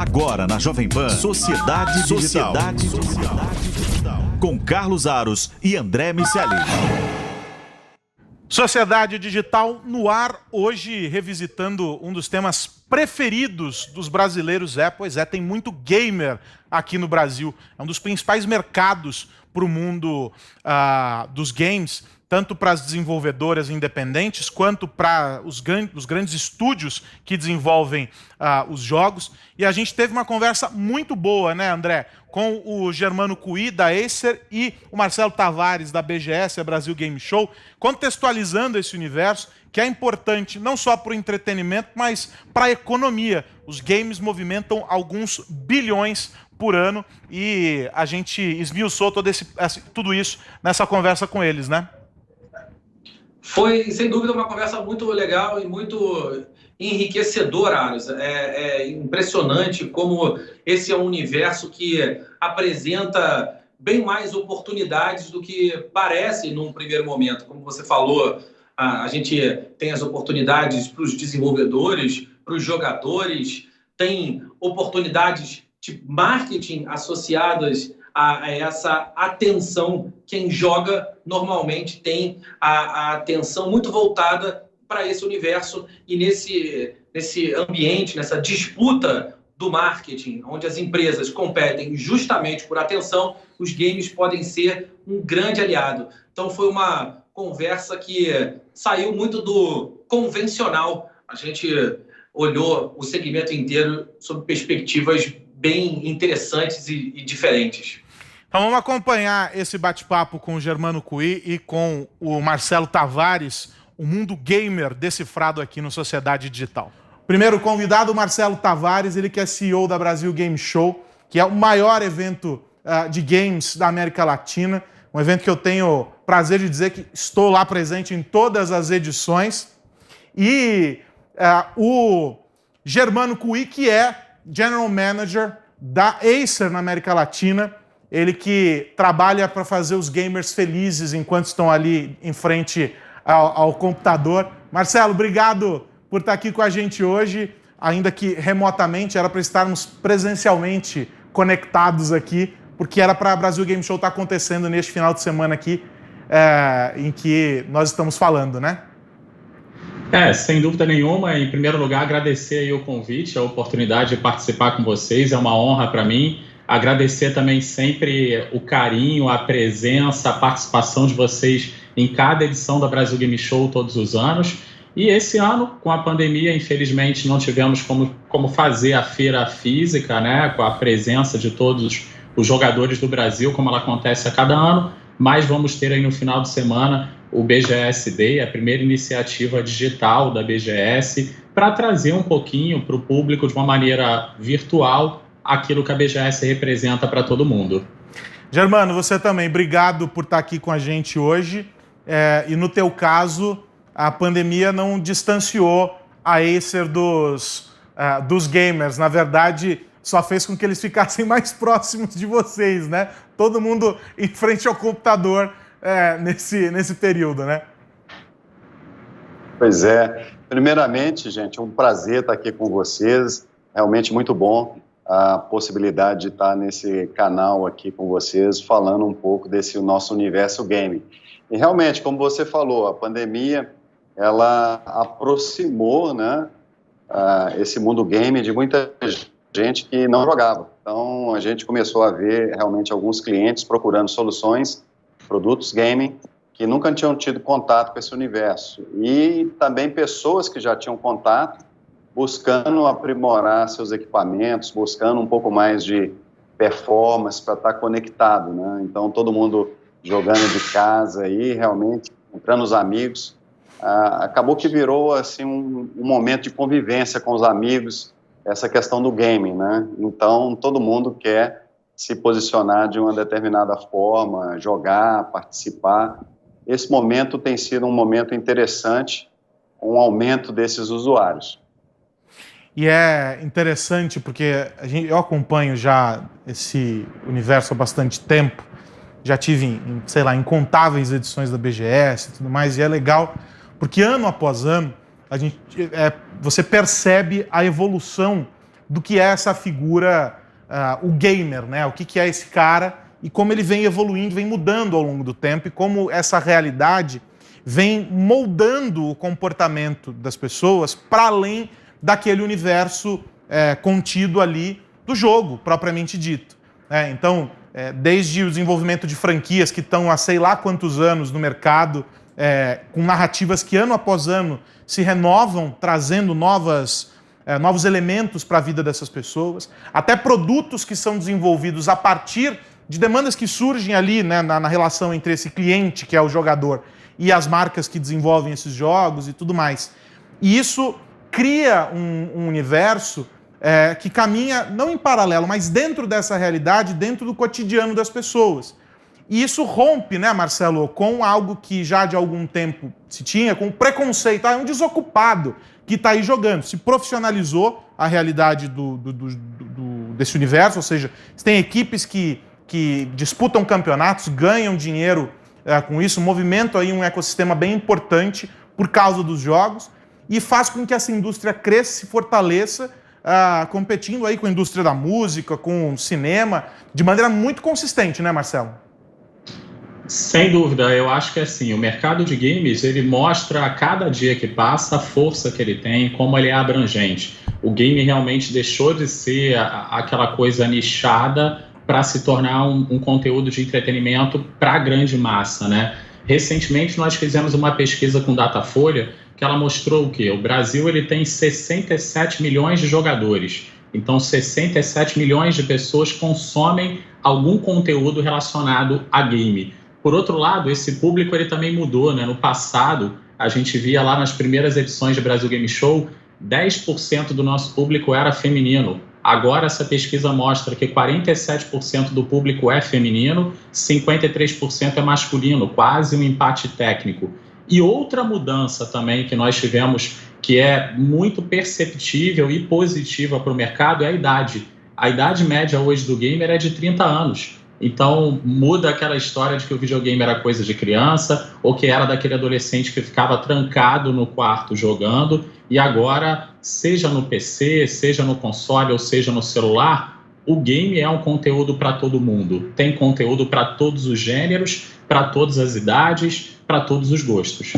Agora na Jovem Pan, Sociedade Digital. Com Carlos Aros e André Miceli. Sociedade Digital no ar, hoje revisitando um dos temas preferidos dos brasileiros. Pois é, tem muito gamer aqui no Brasil. É um dos principais mercados para o mundo dos games, tanto para as desenvolvedoras independentes, quanto para os grandes estúdios que desenvolvem os jogos. E a gente teve uma conversa muito boa, né, André? Com o Germano Cui, da Acer, e o Marcelo Tavares, da BGS, a Brasil Game Show, contextualizando esse universo, que é importante não só para o entretenimento, mas para a economia. Os games movimentam alguns bilhões por ano e a gente esmiuçou tudo isso nessa conversa com eles, né? Foi, sem dúvida, uma conversa muito legal e muito enriquecedora, Aros. É impressionante como esse é um universo que apresenta bem mais oportunidades do que parece num primeiro momento. Como você falou, a gente tem as oportunidades para os desenvolvedores, para os jogadores, tem oportunidades de marketing associadas a essa atenção. Quem joga normalmente tem a atenção muito voltada para esse universo e nesse ambiente, nessa disputa do marketing, onde as empresas competem justamente por atenção, os games podem ser um grande aliado. Então foi uma conversa que saiu muito do convencional. A gente olhou o segmento inteiro sob perspectivas bem interessantes e diferentes. Então vamos acompanhar esse bate-papo com o Germano Cui e com o Marcelo Tavares, o mundo gamer decifrado aqui no Sociedade Digital. Primeiro convidado, o Marcelo Tavares, ele que é CEO da Brasil Game Show, que é o maior evento de games da América Latina, um evento que eu tenho prazer de dizer que estou lá presente em todas as edições. E o Germano Cui, que é General Manager da Acer na América Latina, ele que trabalha para fazer os gamers felizes enquanto estão ali em frente ao computador. Marcelo, obrigado por estar aqui com a gente hoje, ainda que remotamente, era para estarmos presencialmente conectados aqui, porque era para a Brasil Game Show estar acontecendo neste final de semana aqui, em que nós estamos falando, né? Sem dúvida nenhuma. Em primeiro lugar, agradecer aí o convite, a oportunidade de participar com vocês, é uma honra para mim. Agradecer também sempre o carinho, a presença, a participação de vocês em cada edição da Brasil Game Show todos os anos. E esse ano, com a pandemia, infelizmente não tivemos como fazer a feira física, né, com a presença de todos os jogadores do Brasil, como ela acontece a cada ano, mas vamos ter aí no final de semana o BGS Day, a primeira iniciativa digital da BGS, para trazer um pouquinho para o público de uma maneira virtual aquilo que a BGS representa para todo mundo. Germano, você também, obrigado por estar aqui com a gente hoje. E no teu caso, a pandemia não distanciou a Acer dos gamers. Na verdade, só fez com que eles ficassem mais próximos de vocês, né? Todo mundo em frente ao computador nesse período, né? Pois é. Primeiramente, gente, um prazer estar aqui com vocês. Realmente muito bom a possibilidade de estar nesse canal aqui com vocês, falando um pouco desse nosso universo game. E realmente, como você falou, a pandemia, ela aproximou, né, esse mundo game de muita gente que não jogava. Então, a gente começou a ver realmente alguns clientes procurando soluções, produtos gaming, que nunca tinham tido contato com esse universo. E também pessoas que já tinham contato, buscando aprimorar seus equipamentos, buscando um pouco mais de performance para estar conectado, né? Então, todo mundo jogando de casa aí, realmente, entrando os amigos. Acabou que virou, assim, um momento de convivência com os amigos, essa questão do gaming, né? Então, todo mundo quer se posicionar de uma determinada forma, jogar, participar. Esse momento tem sido um momento interessante, um aumento desses usuários. E é interessante porque eu acompanho já esse universo há bastante tempo, já tive, sei lá, incontáveis edições da BGS e tudo mais, e é legal porque ano após ano você percebe a evolução do que é essa figura, o gamer, né? O que é esse cara e como ele vem evoluindo, vem mudando ao longo do tempo e como essa realidade vem moldando o comportamento das pessoas para além daquele universo contido ali do jogo, propriamente dito. Então, desde o desenvolvimento de franquias que estão há sei lá quantos anos no mercado, com narrativas que ano após ano se renovam, trazendo novos elementos para a vida dessas pessoas, até produtos que são desenvolvidos a partir de demandas que surgem ali, né, na relação entre esse cliente, que é o jogador, e as marcas que desenvolvem esses jogos e tudo mais. E isso cria um universo que caminha, não em paralelo, mas dentro dessa realidade, dentro do cotidiano das pessoas. E isso rompe, né, Marcelo, com algo que já de algum tempo se tinha, com o preconceito. É um desocupado que está aí jogando. Se profissionalizou a realidade desse universo, ou seja, tem equipes que disputam campeonatos, ganham dinheiro com isso, movimentam aí um ecossistema bem importante por causa dos jogos e faz com que essa indústria cresça, se fortaleça, competindo aí com a indústria da música, com o cinema, de maneira muito consistente, né, Marcelo? Sem dúvida, eu acho que assim, o mercado de games, ele mostra a cada dia que passa a força que ele tem, como ele é abrangente. O game realmente deixou de ser aquela coisa nichada para se tornar um conteúdo de entretenimento para a grande massa, né? Recentemente nós fizemos uma pesquisa com Datafolha que ela mostrou o quê? O Brasil ele tem 67 milhões de jogadores. Então 67 milhões de pessoas consomem algum conteúdo relacionado a game. Por outro lado, esse público ele também mudou, né? No passado, a gente via lá nas primeiras edições de Brasil Game Show, 10% do nosso público era feminino. Agora, essa pesquisa mostra que 47% do público é feminino, 53% é masculino, quase um empate técnico. E outra mudança também que nós tivemos, que é muito perceptível e positiva para o mercado, é a idade. A idade média hoje do gamer é de 30 anos. Então, muda aquela história de que o videogame era coisa de criança ou que era daquele adolescente que ficava trancado no quarto jogando e agora, seja no PC, seja no console ou seja no celular, o game é um conteúdo para todo mundo. Tem conteúdo para todos os gêneros, para todas as idades, para todos os gostos.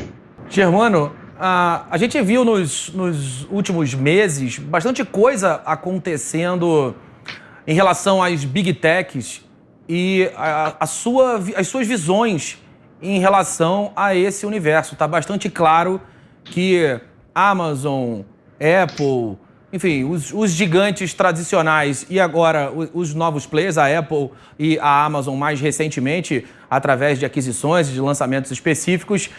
Germano, a gente viu nos últimos meses bastante coisa acontecendo em relação às Big Techs e as suas visões em relação a esse universo. Está bastante claro que Amazon, Apple, enfim, os gigantes tradicionais e agora os novos players, a Apple e a Amazon mais recentemente, através de aquisições e de lançamentos específicos,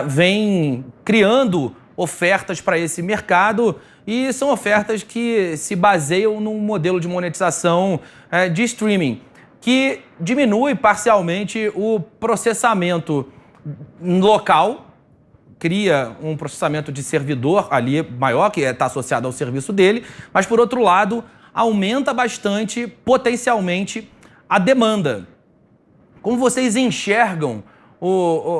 vêm criando ofertas para esse mercado e são ofertas que se baseiam num modelo de monetização de streaming, que diminui parcialmente o processamento local, cria um processamento de servidor ali maior, que está associado ao serviço dele, mas, por outro lado, aumenta bastante, potencialmente, a demanda. Como vocês enxergam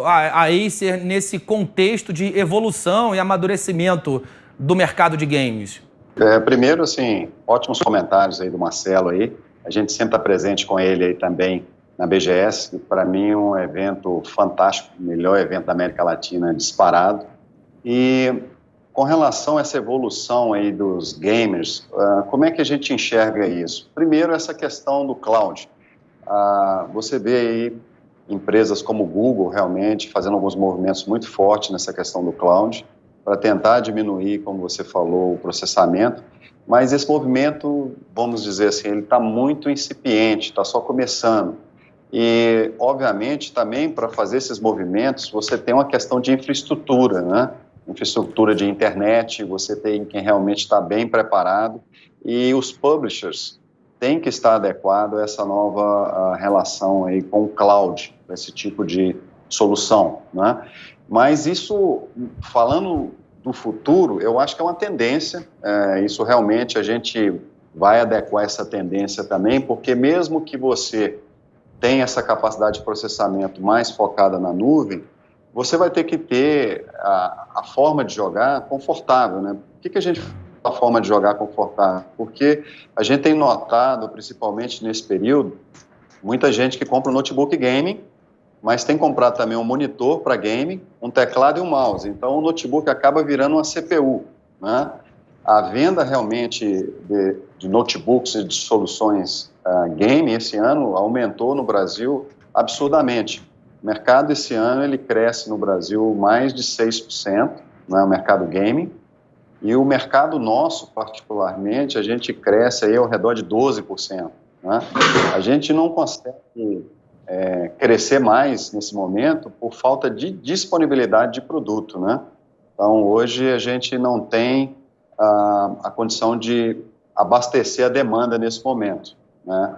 a Acer nesse contexto de evolução e amadurecimento do mercado de games? Primeiro, assim, ótimos comentários aí do Marcelo aí. A gente sempre está presente com ele aí também na BGS, que para mim é um evento fantástico, o melhor evento da América Latina disparado. E com relação a essa evolução aí dos gamers, como é que a gente enxerga isso? Primeiro, essa questão do cloud. Você vê aí empresas como o Google realmente fazendo alguns movimentos muito fortes nessa questão do cloud, para tentar diminuir, como você falou, o processamento. Mas esse movimento, vamos dizer assim, ele está muito incipiente, está só começando. E, obviamente, também para fazer esses movimentos, você tem uma questão de infraestrutura, né? Infraestrutura de internet, você tem quem realmente está bem preparado e os publishers têm que estar adequados a essa nova relação aí com o cloud, esse tipo de solução, né? Mas isso, falando do futuro, eu acho que é uma tendência, isso realmente a gente vai adequar essa tendência também, porque mesmo que você tenha essa capacidade de processamento mais focada na nuvem, você vai ter que ter a forma de jogar confortável, né? O que a gente forma de jogar confortável, porque a gente tem notado, principalmente nesse período, muita gente que compra um notebook gaming, mas tem comprado também um monitor para gaming, um teclado e um mouse. Então, o notebook acaba virando uma CPU, né? A venda realmente de notebooks e de soluções gaming esse ano aumentou no Brasil absurdamente. O mercado esse ano ele cresce no Brasil mais de 6%, né, o mercado gaming, e o mercado nosso, particularmente, a gente cresce aí ao redor de 12%. Né? A gente não consegue crescer mais nesse momento por falta de disponibilidade de produto, né? Então, hoje a gente não tem a condição de abastecer a demanda nesse momento, né?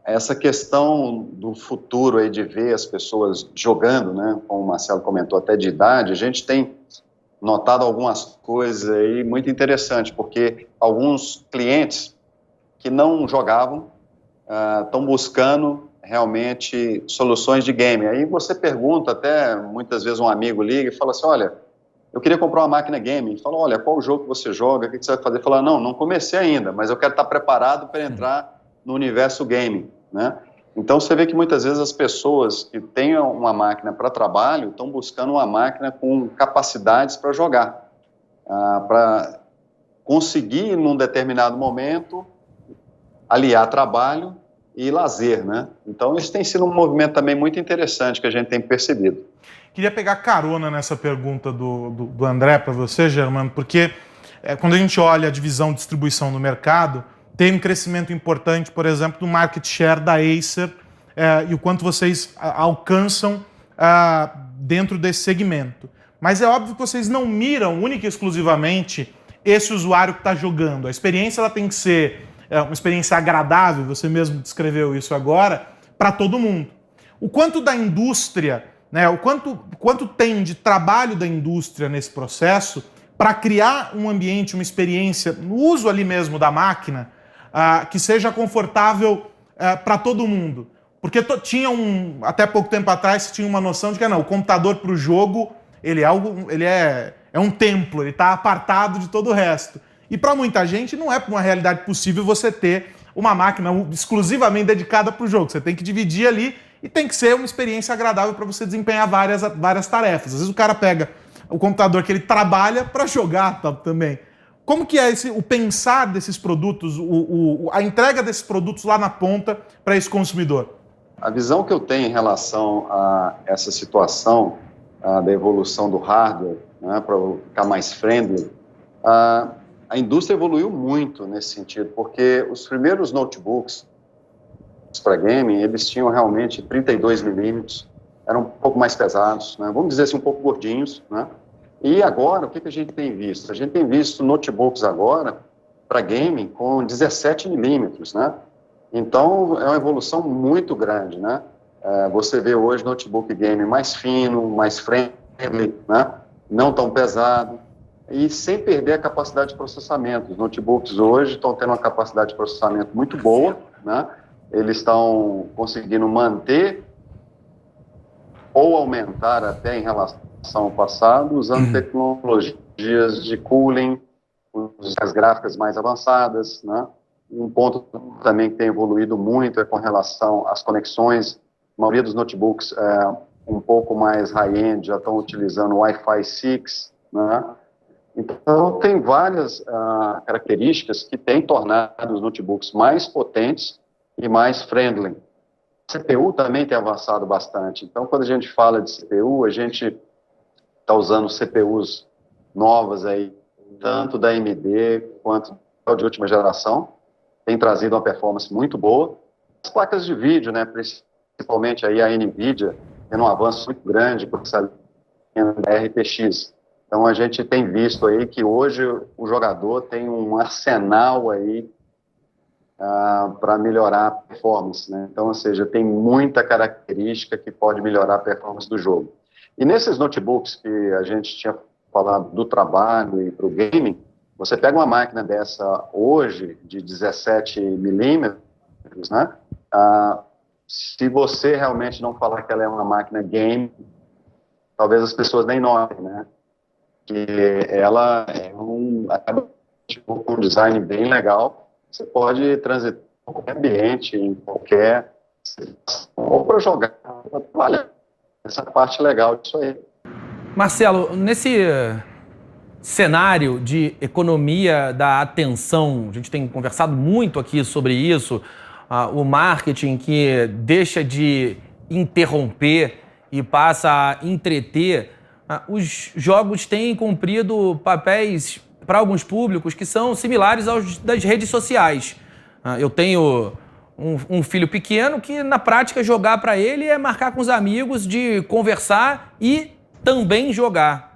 Essa questão do futuro aí de ver as pessoas jogando, né, como o Marcelo comentou, até de idade, a gente tem notado algumas coisas aí muito interessantes, porque alguns clientes que não jogavam estão buscando realmente soluções de game. Aí você pergunta, até muitas vezes um amigo liga e fala assim, olha, eu queria comprar uma máquina game. Fala, olha, qual o jogo que você joga, o que você vai fazer? Fala, não comecei ainda, mas eu quero estar preparado para entrar no universo game, né? Então você vê que muitas vezes as pessoas que têm uma máquina para trabalho estão buscando uma máquina com capacidades para jogar, para conseguir num determinado momento aliar trabalho e lazer, né? Então isso tem sido um movimento também muito interessante que a gente tem percebido. Queria pegar carona nessa pergunta do André para você, Germano, porque quando a gente olha a divisão de distribuição no mercado, tem um crescimento importante, por exemplo, do market share da Acer e o quanto vocês alcançam dentro desse segmento. Mas é óbvio que vocês não miram única e exclusivamente esse usuário que está jogando. A experiência ela tem que ser uma experiência agradável, você mesmo descreveu isso agora, para todo mundo. O quanto da indústria, né, o quanto tem de trabalho da indústria nesse processo para criar um ambiente, uma experiência, no uso ali mesmo da máquina, que seja confortável para todo mundo. Porque até pouco tempo atrás, tinha uma noção de que o computador para o jogo, ele é um templo, ele está apartado de todo o resto. E para muita gente não é uma realidade possível você ter uma máquina exclusivamente dedicada para o jogo. Você tem que dividir ali e tem que ser uma experiência agradável para você desempenhar várias tarefas. Às vezes o cara pega o computador que ele trabalha para jogar também. Como que é o pensar desses produtos, a entrega desses produtos lá na ponta para esse consumidor? A visão que eu tenho em relação a essa situação da evolução do hardware, né, para ficar mais friendly, a indústria evoluiu muito nesse sentido, porque os primeiros notebooks para gaming, eles tinham realmente 32 milímetros, eram um pouco mais pesados, né, vamos dizer assim, um pouco gordinhos, né? E agora, o que a gente tem visto? A gente tem visto notebooks agora para gaming com 17 milímetros, né? Então, é uma evolução muito grande, né? Você vê hoje notebook game mais fino, mais friendly, né? Não tão pesado, e sem perder a capacidade de processamento. Os notebooks hoje estão tendo uma capacidade de processamento muito boa, né? Eles estão conseguindo manter ou aumentar até em relação ao passado, usando tecnologias de cooling, as gráficas mais avançadas, né? Um ponto também que tem evoluído muito é com relação às conexões. A maioria dos notebooks um pouco mais high-end já estão utilizando Wi-Fi 6, né? Então, tem várias características que têm tornado os notebooks mais potentes e mais friendly. A CPU também tem avançado bastante. Então, quando a gente fala de CPU, a gente está usando CPUs novas aí, tanto da AMD quanto de última geração, tem trazido uma performance muito boa. As placas de vídeo, né, principalmente aí a NVIDIA, tem um avanço muito grande por essa linha da RTX. Então, a gente tem visto aí que hoje o jogador tem um arsenal aí para melhorar a performance, né? Então, ou seja, tem muita característica que pode melhorar a performance do jogo. E nesses notebooks que a gente tinha falado do trabalho e para o gaming, você pega uma máquina dessa hoje, de 17 milímetros, né? Se você realmente não falar que ela é uma máquina game, talvez as pessoas nem notem, né? que ela acaba com um design bem legal. Você pode transitar em qualquer ambiente, em qualquer situação, ou para jogar. Olha, essa parte legal disso aí. Marcelo, nesse cenário de economia da atenção, a gente tem conversado muito aqui sobre isso, o marketing que deixa de interromper e passa a entreter, os jogos têm cumprido papéis para alguns públicos que são similares aos das redes sociais. Eu tenho um filho pequeno que, na prática, jogar para ele é marcar com os amigos, de conversar e também jogar.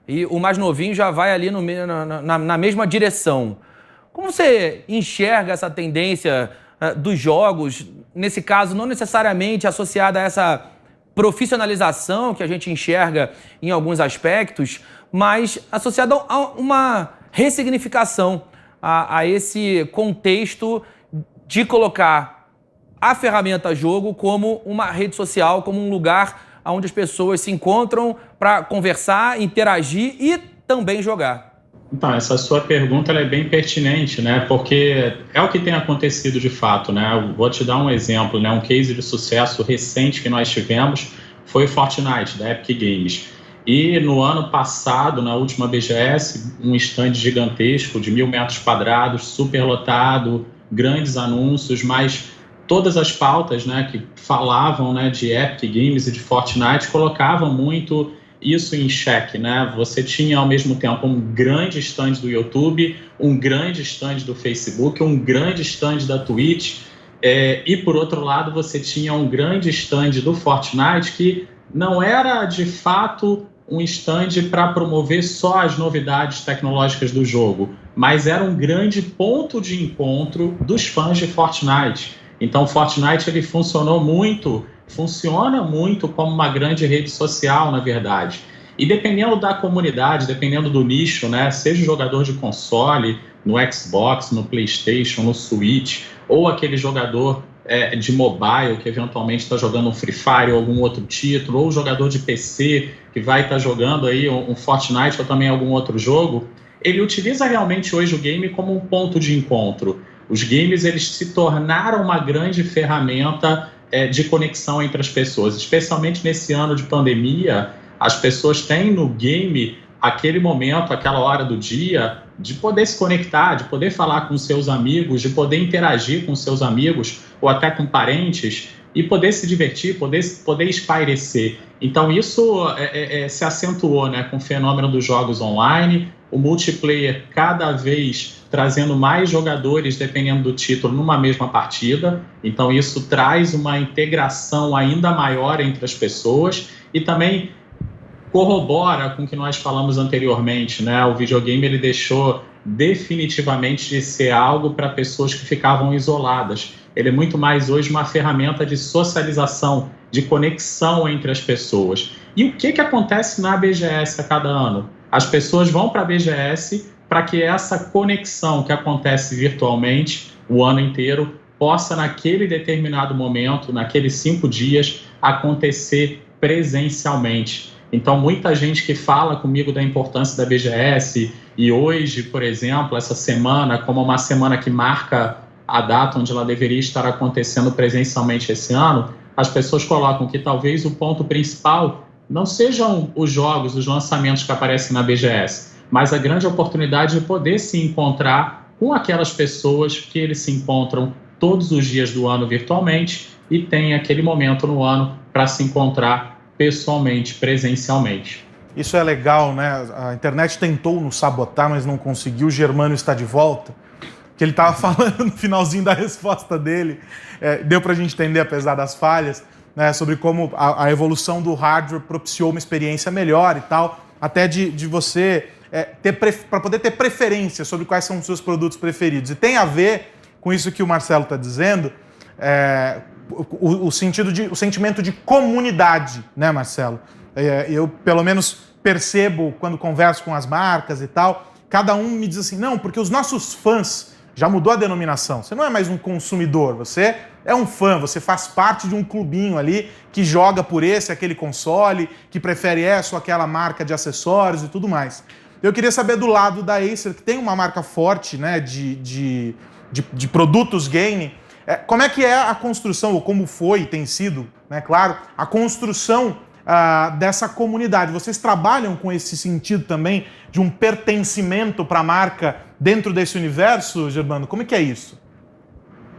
E o mais novinho já vai ali na mesma direção. Como você enxerga essa tendência dos jogos, nesse caso, não necessariamente associada a essa profissionalização que a gente enxerga em alguns aspectos, mas associada a uma ressignificação a esse contexto de colocar a ferramenta jogo como uma rede social, como um lugar onde as pessoas se encontram para conversar, interagir e também jogar? Então, essa sua pergunta ela é bem pertinente, né? Porque é o que tem acontecido de fato, né? Eu vou te dar um exemplo, né? Um case de sucesso recente que nós tivemos foi o Fortnite, da Epic Games. E no ano passado, na última BGS, um stand gigantesco de 1.000 metros quadrados, super lotado, grandes anúncios, mas todas as pautas, né, que falavam, né, de Epic Games e de Fortnite colocavam muito isso em xeque, né? Você tinha ao mesmo tempo um grande stand do YouTube, um grande stand do Facebook, um grande stand da Twitch, e por outro lado você tinha um grande stand do Fortnite que não era de fato um stand para promover só as novidades tecnológicas do jogo, mas era um grande ponto de encontro dos fãs de Fortnite. Então o Fortnite ele funciona muito como uma grande rede social, na verdade. E dependendo da comunidade, dependendo do nicho, né, seja jogador de console, no Xbox, no PlayStation, no Switch, ou aquele jogador de mobile que eventualmente está jogando um Free Fire ou algum outro título, ou jogador de PC que vai estar jogando aí um Fortnite ou também algum outro jogo, ele utiliza realmente hoje o game como um ponto de encontro. Os games eles se tornaram uma grande ferramenta de conexão entre as pessoas, especialmente nesse ano de pandemia. As pessoas têm no game aquele momento, aquela hora do dia de poder se conectar, de poder falar com seus amigos, de poder interagir com seus amigos ou até com parentes e poder se divertir, poder espairecer. Então isso se acentuou, né, com o fenômeno dos jogos online, o multiplayer cada vez trazendo mais jogadores, dependendo do título, numa mesma partida. Então isso traz uma integração ainda maior entre as pessoas e também corrobora com o que nós falamos anteriormente, né? O videogame ele deixou definitivamente de ser algo para pessoas que ficavam isoladas. Ele é muito mais hoje uma ferramenta de socialização, de conexão entre as pessoas. E o que acontece na BGS a cada ano? As pessoas vão para a BGS para que essa conexão que acontece virtualmente o ano inteiro possa, naquele determinado momento, naqueles 5 dias, acontecer presencialmente. Então, muita gente que fala comigo da importância da BGS, e hoje, por exemplo, essa semana, como uma semana que marca a data onde ela deveria estar acontecendo presencialmente esse ano, as pessoas colocam que talvez o ponto principal não sejam os jogos, os lançamentos que aparecem na BGS, mas a grande oportunidade de poder se encontrar com aquelas pessoas que eles se encontram todos os dias do ano virtualmente e tem aquele momento no ano para se encontrar pessoalmente, presencialmente. Isso é legal, né? A internet tentou nos sabotar, mas não conseguiu. O Germano está de volta. Que ele estava falando no finalzinho da resposta dele, deu para a gente entender, apesar das falhas, né, sobre como a evolução do hardware propiciou uma experiência melhor e tal, até de você para poder ter preferência sobre quais são os seus produtos preferidos. E tem a ver com isso que o Marcelo está dizendo, o sentimento de comunidade, né, Marcelo? Eu, pelo menos, percebo quando converso com as marcas e tal, cada um me diz assim, não, porque os nossos fãs já mudou a denominação. Você não é mais um consumidor, você é um fã, você faz parte de um clubinho ali que joga por aquele console, que prefere essa ou aquela marca de acessórios e tudo mais. Eu queria saber do lado da Acer, que tem uma marca forte, né, de produtos gaming, como é que é a construção, ou como foi e tem sido, né, claro, a construção dessa comunidade. Vocês trabalham com esse sentido também de um pertencimento para a marca dentro desse universo, Germano? Como é que é isso?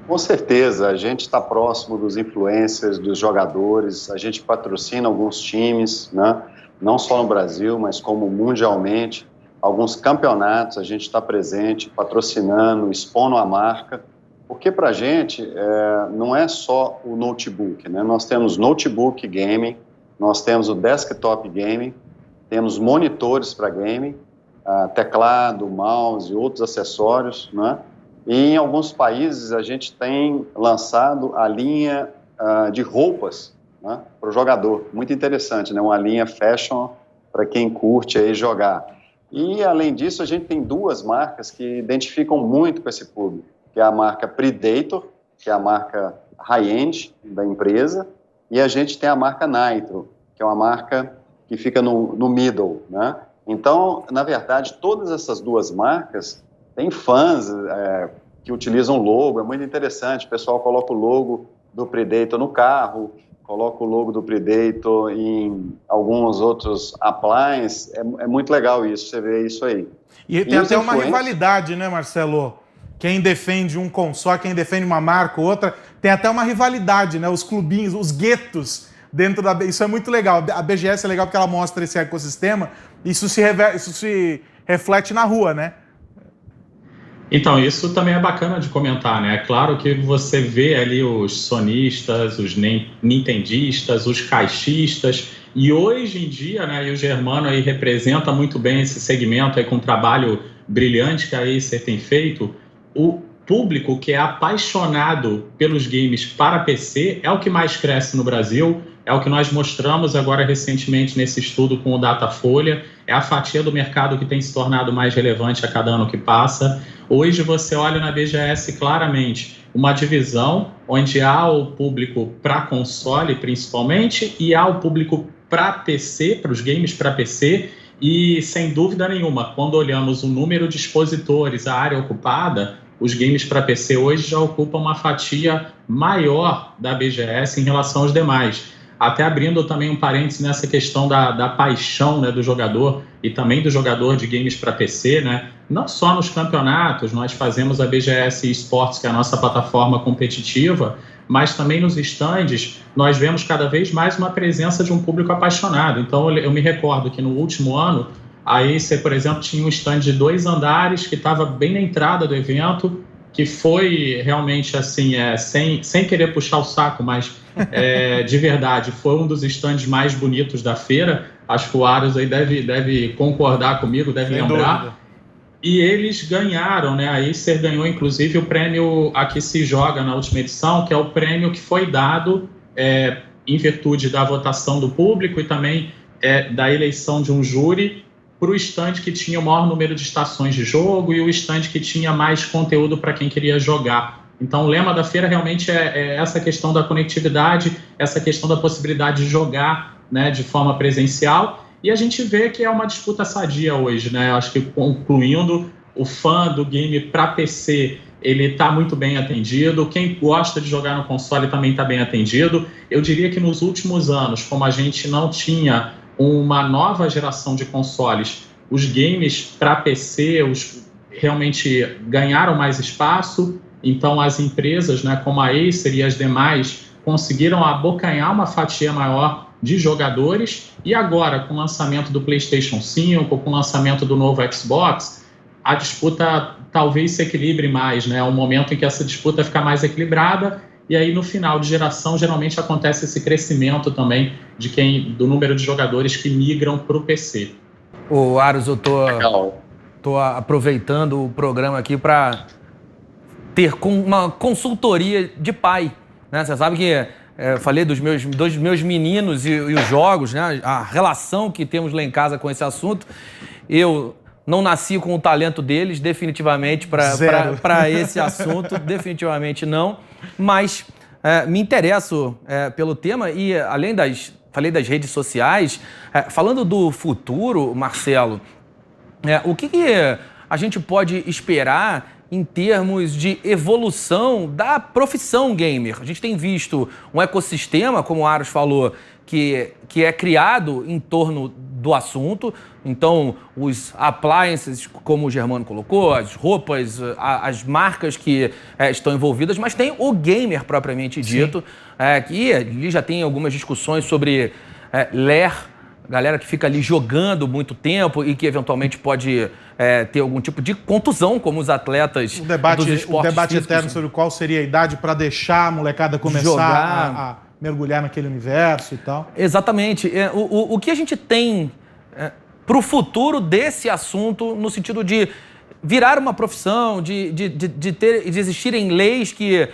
Com certeza, a gente está próximo dos influencers, dos jogadores, a gente patrocina alguns times, né? Não só no Brasil, mas como mundialmente. Alguns campeonatos a gente está presente, patrocinando, expondo a marca, porque para a gente não é só o notebook, né? Nós temos notebook gaming, nós temos o desktop gaming, temos monitores para gaming, teclado, mouse e outros acessórios, né? E em alguns países a gente tem lançado a linha de roupas, né, para o jogador. Muito interessante, né? Uma linha fashion para quem curte aí jogar. E além disso a gente tem duas marcas que identificam muito com esse público, que é a marca Predator, que é a marca high-end da empresa, e a gente tem a marca Nitro, que é uma marca que fica no middle, né? Então, na verdade, todas essas duas marcas têm fãs que utilizam logo, é muito interessante, o pessoal coloca o logo do Predator no carro, coloca o logo do Predator em alguns outros appliances, é muito legal isso, você vê isso aí. E tem até uma rivalidade, né, Marcelo? Quem defende um console, quem defende uma marca ou outra, tem até uma rivalidade, né? Os clubinhos, os guetos dentro da... Isso é muito legal. A BGS é legal porque ela mostra esse ecossistema, isso se reflete na rua, né? Então, isso também é bacana de comentar, né? É claro que você vê ali os sonistas, os nintendistas, os caixistas, e hoje em dia, né, e o Germano aí representa muito bem esse segmento aí com um trabalho brilhante que a Acer tem feito. O público que é apaixonado pelos games para PC é o que mais cresce no Brasil, é o que nós mostramos agora recentemente nesse estudo com o Datafolha, é a fatia do mercado que tem se tornado mais relevante a cada ano que passa. Hoje você olha na BGS claramente uma divisão onde há o público para console principalmente e há o público para PC, para os games para PC, e sem dúvida nenhuma, quando olhamos o número de expositores, a área ocupada, os games para PC hoje já ocupam uma fatia maior da BGS em relação aos demais. Até abrindo também um parênteses nessa questão da paixão, né, do jogador e também do jogador de games para PC, né? Não só nos campeonatos, nós fazemos a BGS Esports, que é a nossa plataforma competitiva, mas também nos estandes nós vemos cada vez mais uma presença de um público apaixonado. Então eu me recordo que no último ano a Acer, por exemplo, tinha um stand de 2 andares que estava bem na entrada do evento, que foi realmente assim, sem querer puxar o saco, mas de verdade, foi um dos stands mais bonitos da feira. Acho que o Aros aí deve concordar comigo, deve lembrar. Dúvida. E eles ganharam, né? A Acer ganhou inclusive o prêmio Aqui Se Joga na última edição, que é o prêmio que foi dado em virtude da votação do público e também da eleição de um júri para o stand que tinha o maior número de estações de jogo e o stand que tinha mais conteúdo para quem queria jogar. Então, o lema da feira realmente é essa questão da conectividade, essa questão da possibilidade de jogar, né, de forma presencial. E a gente vê que é uma disputa sadia hoje, né? Eu acho que, concluindo, o fã do game para PC, ele está muito bem atendido. Quem gosta de jogar no console também está bem atendido. Eu diria que nos últimos anos, como a gente não tinha uma nova geração de consoles, os games para PC realmente ganharam mais espaço. Então, as empresas, né, como a Acer e as demais, conseguiram abocanhar uma fatia maior de jogadores. E agora, com o lançamento do PlayStation 5, com o lançamento do novo Xbox, a disputa talvez se equilibre mais, né? É um momento em que essa disputa fica mais equilibrada. E aí, no final de geração, geralmente acontece esse crescimento também do número de jogadores que migram para o PC. Ô, Aros, eu tô aproveitando o programa aqui para ter uma consultoria de pai, né? Você sabe que eu falei dos meus meninos e os jogos, né? A relação que temos lá em casa com esse assunto. Eu Não nasci com o talento deles, definitivamente, para esse assunto, definitivamente não. Mas me interesso pelo tema e, falei das redes sociais, falando do futuro, Marcelo, o que a gente pode esperar em termos de evolução da profissão gamer? A gente tem visto um ecossistema, como o Aros falou, que é criado em torno do assunto. Então, os appliances, como o Germano colocou, as roupas, as marcas que estão envolvidas, mas tem o gamer propriamente dito, que ali já tem algumas discussões sobre ler, galera que fica ali jogando muito tempo e que eventualmente pode ter algum tipo de contusão, como os atletas dos esportes O debate físicos. eterno sobre qual seria a idade para deixar a molecada começar a mergulhar naquele universo e tal. Exatamente. O que a gente tem para o futuro desse assunto, no sentido de virar uma profissão, de existirem leis que,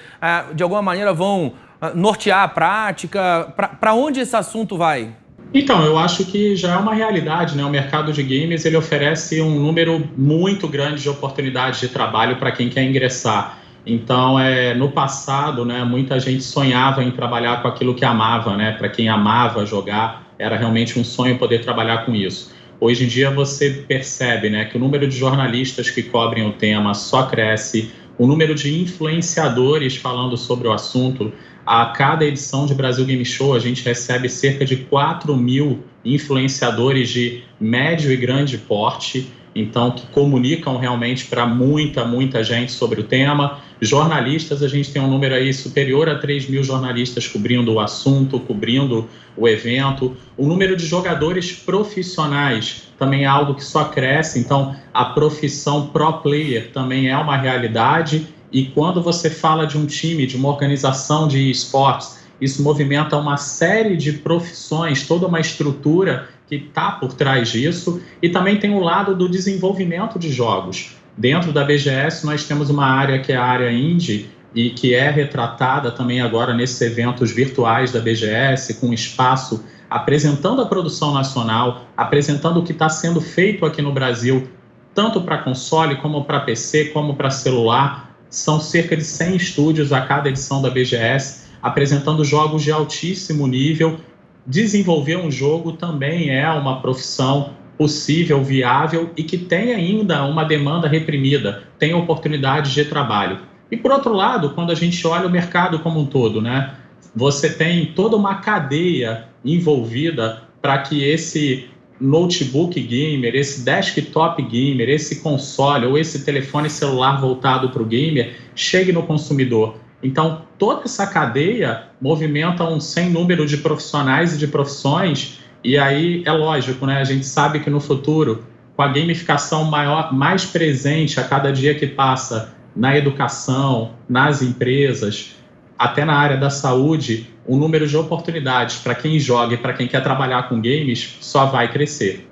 de alguma maneira, vão nortear a prática? Para onde esse assunto vai? Então, eu acho que já é uma realidade, né? O mercado de games, ele oferece um número muito grande de oportunidades de trabalho para quem quer ingressar. Então, no passado, né, muita gente sonhava em trabalhar com aquilo que amava, né? Para quem amava jogar, era realmente um sonho poder trabalhar com isso. Hoje em dia, você percebe, né, que o número de jornalistas que cobrem o tema só cresce, o número de influenciadores falando sobre o assunto. A cada edição de Brasil Game Show, a gente recebe cerca de 4.000 influenciadores de médio e grande porte, então que comunicam realmente para muita gente sobre o tema. Jornalistas, a gente tem um número aí superior a 3.000 jornalistas cobrindo o assunto, cobrindo o evento. O número de jogadores profissionais também é algo que só cresce, então a profissão pro player também é uma realidade. E quando você fala de um time, de uma organização de esportes, isso movimenta uma série de profissões, toda uma estrutura que está por trás disso. E também tem o lado do desenvolvimento de jogos. Dentro da BGS, nós temos uma área que é a área indie e que é retratada também agora nesses eventos virtuais da BGS, com espaço apresentando a produção nacional, apresentando o que está sendo feito aqui no Brasil, tanto para console, como para PC, como para celular. São cerca de 100 estúdios a cada edição da BGS, apresentando jogos de altíssimo nível. Desenvolver um jogo também é uma profissão possível, viável e que tem ainda uma demanda reprimida, tem oportunidades de trabalho. E, por outro lado, quando a gente olha o mercado como um todo, né, você tem toda uma cadeia envolvida para que esse notebook gamer, esse desktop gamer, esse console ou esse telefone celular voltado para o gamer chegue no consumidor. Então, toda essa cadeia movimenta um sem número de profissionais e de profissões, e aí é lógico, né? A gente sabe que no futuro, com a gamificação mais presente a cada dia que passa na educação, nas empresas, até na área da saúde, o número de oportunidades para quem joga e para quem quer trabalhar com games só vai crescer.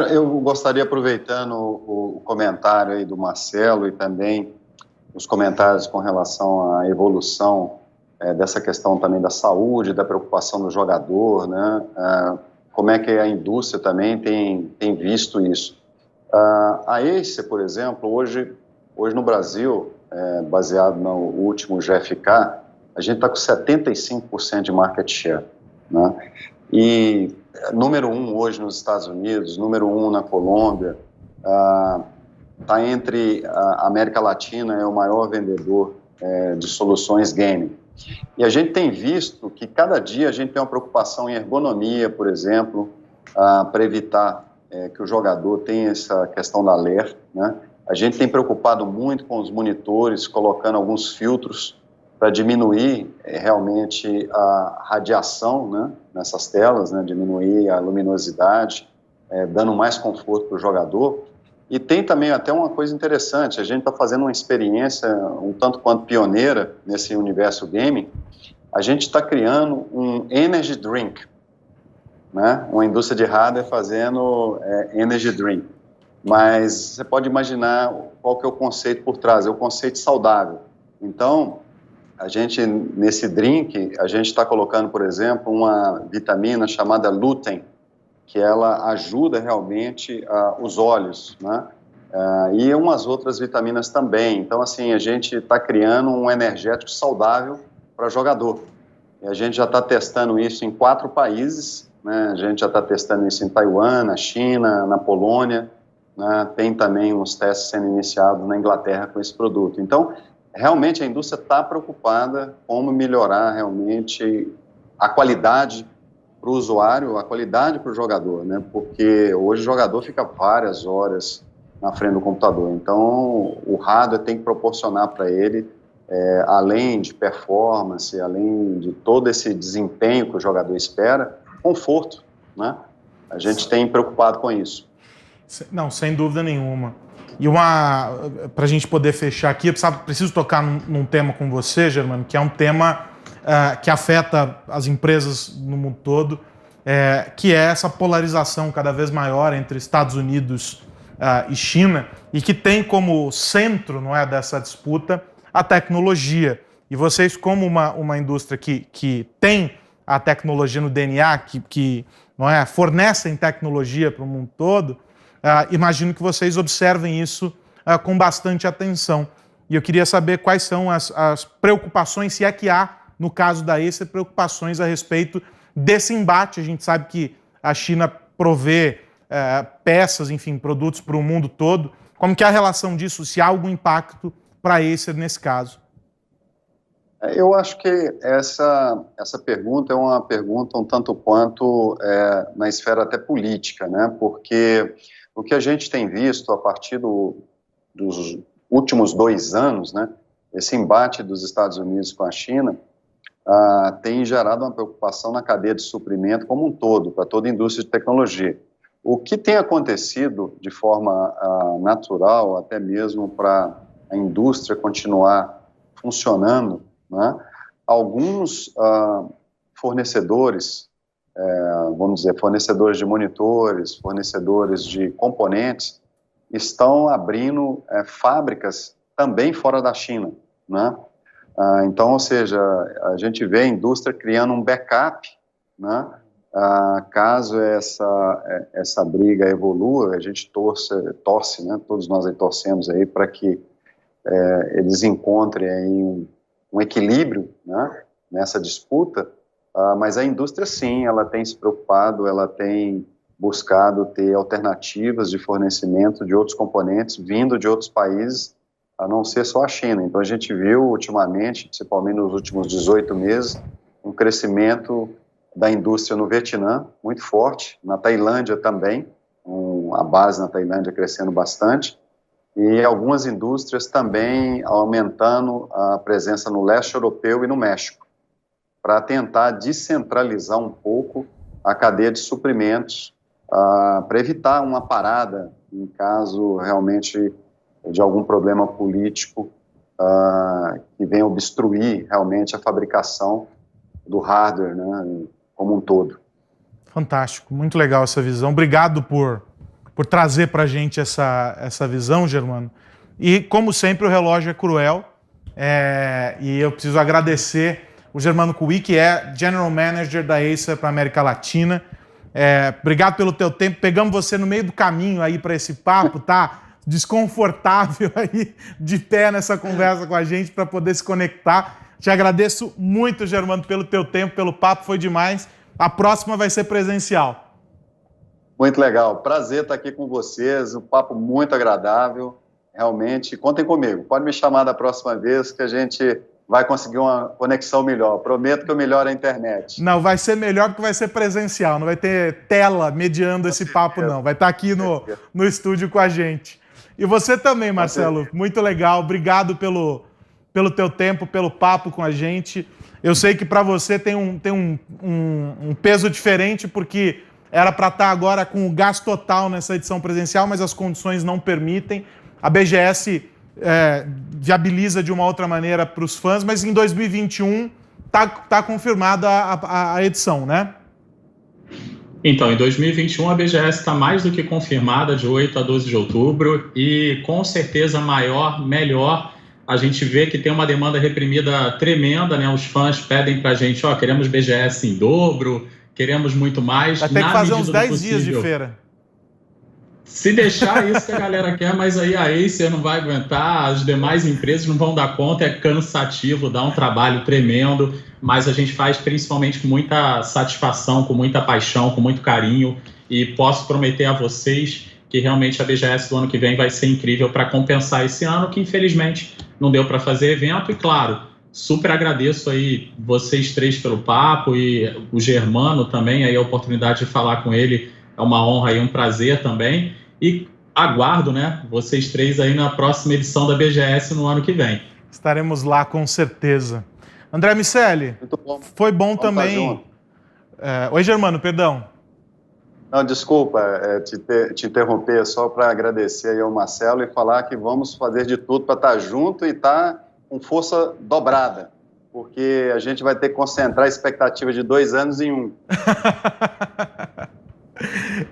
Eu gostaria, aproveitando o comentário aí do Marcelo e também os comentários com relação à evolução dessa questão também da saúde, da preocupação do jogador, né? Como é que a indústria também tem visto isso. A Acer, por exemplo, hoje no Brasil, baseado no último GfK, a gente está com 75% de market share, né? E número 1 hoje nos Estados Unidos, número 1 na Colômbia, está entre a América Latina, é o maior vendedor de soluções gaming. E a gente tem visto que cada dia a gente tem uma preocupação em ergonomia, por exemplo, para evitar que o jogador tenha essa questão da alerta, né? A gente tem preocupado muito com os monitores, colocando alguns filtros para diminuir realmente a radiação, né, nessas telas, né, diminuir a luminosidade, dando mais conforto para o jogador. E tem também até uma coisa interessante, a gente está fazendo uma experiência um tanto quanto pioneira nesse universo gaming. A gente está criando um energy drink, né, uma indústria de hardware fazendo energy drink. Mas você pode imaginar qual que é o conceito por trás, é o conceito saudável. Então, a gente, nesse drink, a gente está colocando, por exemplo, uma vitamina chamada lutein, que ela ajuda realmente os olhos, né? e umas outras vitaminas também. Então, assim, a gente está criando um energético saudável para jogador. E a gente já está testando isso em 4 países, né? A gente já está testando isso em Taiwan, na China, na Polônia, né? Tem também uns testes sendo iniciados na Inglaterra com esse produto. Então, realmente a indústria está preocupada como melhorar realmente a qualidade para o usuário, a qualidade para o jogador, né? Porque hoje o jogador fica várias horas na frente do computador. Então, o hardware tem que proporcionar para ele, além de performance, além de todo esse desempenho que o jogador espera, conforto, né? A gente tem preocupado com isso. Não, sem dúvida nenhuma. E para a gente poder fechar aqui, eu preciso tocar num tema com você, Germano, que é um tema que afeta as empresas no mundo todo, que é essa polarização cada vez maior entre Estados Unidos e China, e que tem como centro, não é, dessa disputa a tecnologia. E vocês, como uma indústria que tem a tecnologia no DNA, que não é, fornecem tecnologia para o mundo todo, imagino que vocês observem isso com bastante atenção. E eu queria saber quais são as preocupações, se é que há, no caso da Acer, preocupações a respeito desse embate. A gente sabe que a China provê peças, enfim, produtos para o mundo todo. Como que é a relação disso, se há algum impacto para a Acer nesse caso? Eu acho que essa pergunta é uma pergunta um tanto quanto na esfera até política, né? Porque o que a gente tem visto a partir dos últimos 2 anos, né? Esse embate dos Estados Unidos com a China tem gerado uma preocupação na cadeia de suprimento como um todo, para toda a indústria de tecnologia. O que tem acontecido de forma natural, até mesmo para a indústria continuar funcionando, né? Alguns fornecedores, vamos dizer, fornecedores de monitores, fornecedores de componentes, estão abrindo fábricas também fora da China, né? Então, ou seja, a gente vê a indústria criando um backup, né? Caso essa briga evolua, a gente torce, né? Todos nós aí torcemos aí para que eles encontrem aí um equilíbrio, né, nessa disputa, mas a indústria sim, ela tem se preocupado, ela tem buscado ter alternativas de fornecimento de outros componentes vindo de outros países, a não ser só a China. Então a gente viu ultimamente, principalmente nos últimos 18 meses, um crescimento da indústria no Vietnã muito forte, na Tailândia também, a base na Tailândia crescendo bastante, e algumas indústrias também aumentando a presença no leste europeu e no México, para tentar descentralizar um pouco a cadeia de suprimentos, para evitar uma parada em caso realmente de algum problema político que venha obstruir realmente a fabricação do hardware, né, como um todo. Fantástico, muito legal essa visão. Obrigado por trazer para a gente essa visão, Germano. E, como sempre, o relógio é cruel. E eu preciso agradecer o Germano Cui, que é General Manager da Acer para a América Latina. Obrigado pelo teu tempo. Pegamos você no meio do caminho aí para esse papo, tá? Desconfortável aí, de pé nessa conversa com a gente para poder se conectar. Te agradeço muito, Germano, pelo teu tempo, pelo papo, foi demais. A próxima vai ser presencial. Muito legal, prazer estar aqui com vocês, um papo muito agradável, realmente, contem comigo, pode me chamar da próxima vez que a gente vai conseguir uma conexão melhor, prometo que eu melhoro a internet. Não, vai ser melhor porque vai ser presencial, não vai ter tela mediando esse papo não, vai estar aqui no estúdio com a gente. E você também, Marcelo, muito legal, obrigado pelo teu tempo, pelo papo com a gente. Eu sei que para você tem um peso diferente porque era para estar agora com o gás total nessa edição presencial, mas as condições não permitem. A BGS viabiliza de uma outra maneira para os fãs, mas em 2021 tá confirmada a edição, né? Então, em 2021 a BGS está mais do que confirmada, de 8 a 12 de outubro, e com certeza melhor. A gente vê que tem uma demanda reprimida tremenda, né? Os fãs pedem para a gente, queremos BGS em dobro, queremos muito mais. Vai ter que fazer uns 10 dias de feira. Se deixar isso que a galera quer, mas aí a Acer não vai aguentar, as demais empresas não vão dar conta, é cansativo, dá um trabalho tremendo, mas a gente faz principalmente com muita satisfação, com muita paixão, com muito carinho, e posso prometer a vocês que realmente a BGS do ano que vem vai ser incrível para compensar esse ano, que infelizmente não deu para fazer evento, e claro, super agradeço aí vocês três pelo papo, e o Germano também, aí a oportunidade de falar com ele é uma honra e um prazer também. E aguardo, né, vocês três aí na próxima edição da BGS no ano que vem. Estaremos lá com certeza. André Miceli, Muito bom. foi bom também. Oi, Germano, perdão. Não, desculpa te interromper, só para agradecer aí ao Marcelo e falar que vamos fazer de tudo para estar junto e estar com força dobrada, porque a gente vai ter que concentrar a expectativa de 2 anos em 1.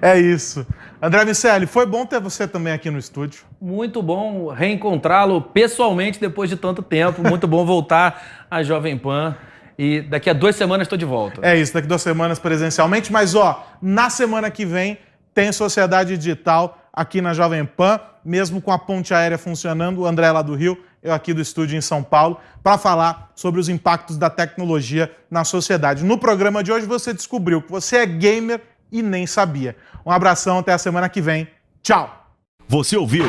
É isso. André Miceli, foi bom ter você também aqui no estúdio. Muito bom reencontrá-lo pessoalmente depois de tanto tempo. Muito bom voltar à Jovem Pan. E daqui a 2 semanas estou de volta. É isso, daqui a 2 semanas presencialmente. Mas, na semana que vem tem Sociedade Digital aqui na Jovem Pan, mesmo com a ponte aérea funcionando, o André lá do Rio, eu aqui do estúdio em São Paulo, para falar sobre os impactos da tecnologia na sociedade. No programa de hoje você descobriu que você é gamer e nem sabia. Um abração, até a semana que vem. Tchau! Você ouviu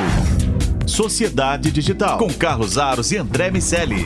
Sociedade Digital com Carlos Aros e André Miceli.